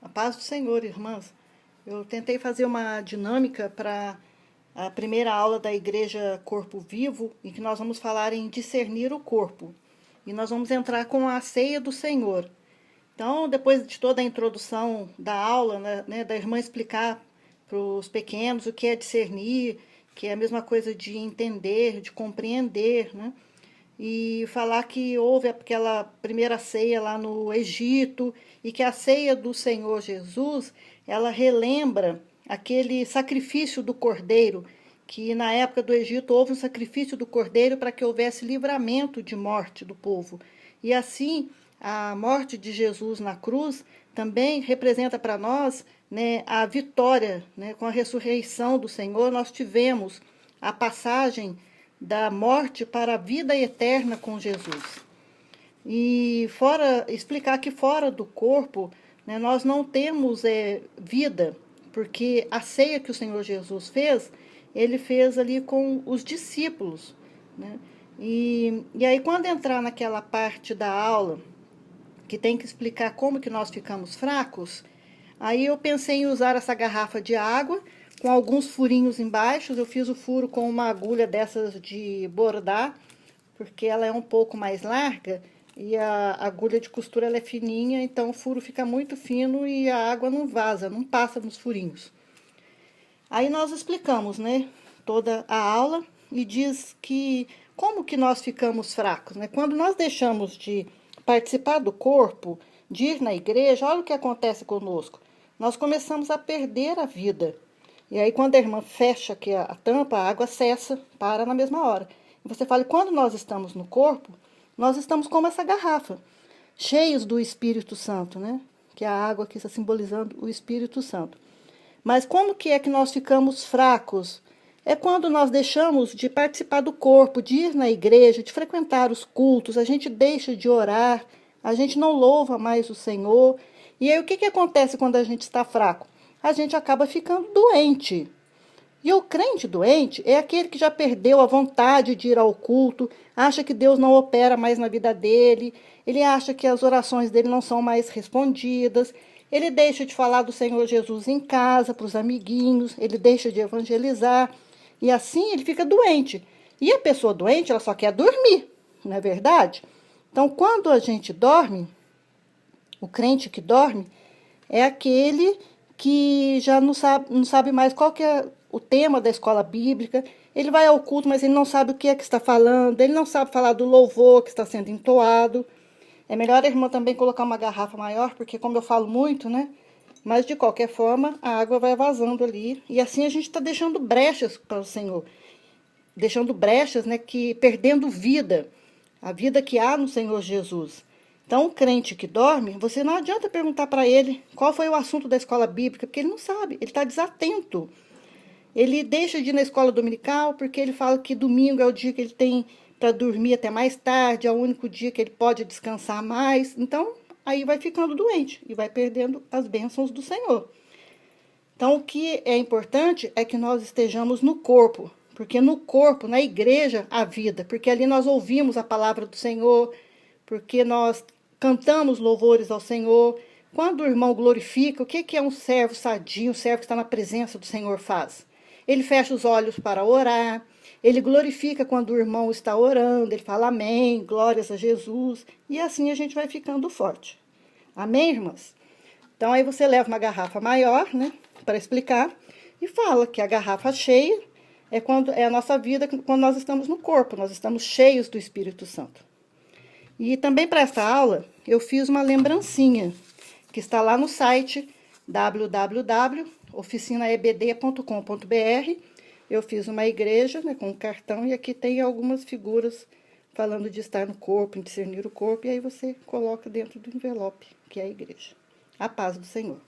A paz do Senhor, irmãs. Eu tentei fazer uma dinâmica para a primeira aula da Igreja Corpo Vivo, em que nós vamos falar em discernir o corpo. E nós vamos entrar com a ceia do Senhor. Então, depois de toda a introdução da aula, da irmã explicar para os pequenos o que é discernir, que é a mesma coisa de entender, de compreender, né? E falar que houve aquela primeira ceia lá no Egito e que a ceia do Senhor Jesus, ela relembra aquele sacrifício do cordeiro, que na época do Egito houve um sacrifício do cordeiro para que houvesse livramento de morte do povo. E assim, a morte de Jesus na cruz também representa para nós, né, a vitória, né, com a ressurreição do Senhor. Nós tivemos a passagem da morte para a vida eterna com Jesus. E explicar que fora do corpo, né, nós não temos vida, porque a ceia que o Senhor Jesus fez, ele fez ali com os discípulos, né? E aí quando entrar naquela parte da aula que tem que explicar como que nós ficamos fracos, aí eu pensei em usar essa garrafa de água com alguns furinhos embaixo. Eu fiz o furo com uma agulha dessas de bordar, porque ela é um pouco mais larga e a agulha de costura ela é fininha, então o furo fica muito fino e a água não vaza, não passa nos furinhos. Aí nós explicamos, né, toda a aula e diz que como que nós ficamos fracos, né? Quando nós deixamos de participar do corpo, de ir na igreja, olha o que acontece conosco. Nós começamos a perder a vida. E aí quando a irmã fecha aqui a tampa, a água cessa, para na mesma hora. E você fala, quando nós estamos no corpo, nós estamos como essa garrafa, cheios do Espírito Santo, né? Que é a água que está simbolizando o Espírito Santo. Mas como que é que nós ficamos fracos? É quando nós deixamos de participar do corpo, de ir na igreja, de frequentar os cultos, a gente deixa de orar, a gente não louva mais o Senhor. E aí o que acontece quando a gente está fraco? A gente acaba ficando doente. E o crente doente é aquele que já perdeu a vontade de ir ao culto, acha que Deus não opera mais na vida dele, ele acha que as orações dele não são mais respondidas, ele deixa de falar do Senhor Jesus em casa, para os amiguinhos, ele deixa de evangelizar, e assim ele fica doente. E a pessoa doente, ela só quer dormir, não é verdade? Então, quando a gente dorme, o crente que dorme é aquele que já não sabe mais qual que é o tema da escola bíblica. Ele vai ao culto, mas ele não sabe o que é que está falando, ele não sabe falar do louvor que está sendo entoado. É melhor a irmã também colocar uma garrafa maior, porque como eu falo muito, né? Mas de qualquer forma, a água vai vazando ali. E assim a gente está deixando brechas para o Senhor. Deixando brechas, né? Perdendo vida. A vida que há no Senhor Jesus. Então, o crente que dorme, você não adianta perguntar para ele qual foi o assunto da escola bíblica, porque ele não sabe, ele está desatento. Ele deixa de ir na escola dominical porque ele fala que domingo é o dia que ele tem para dormir até mais tarde, é o único dia que ele pode descansar mais. Então, aí vai ficando doente e vai perdendo as bênçãos do Senhor. Então, o que é importante é que nós estejamos no corpo, porque no corpo, na igreja, há vida, porque ali nós ouvimos a palavra do Senhor, porque nós cantamos louvores ao Senhor. Quando o irmão glorifica, o que é um servo sadio, um servo que está na presença do Senhor faz? Ele fecha os olhos para orar, ele glorifica quando o irmão está orando, ele fala amém, glórias a Jesus, e assim a gente vai ficando forte. Amém, irmãs? Então aí você leva uma garrafa maior, né, para explicar, e fala que a garrafa cheia é a nossa vida quando nós estamos no corpo, nós estamos cheios do Espírito Santo. E também para essa aula, eu fiz uma lembrancinha, que está lá no site www.oficinaebd.com.br. Eu fiz uma igreja, né, com um cartão, e aqui tem algumas figuras falando de estar no corpo, em discernir o corpo, e aí você coloca dentro do envelope, que é a igreja. A paz do Senhor.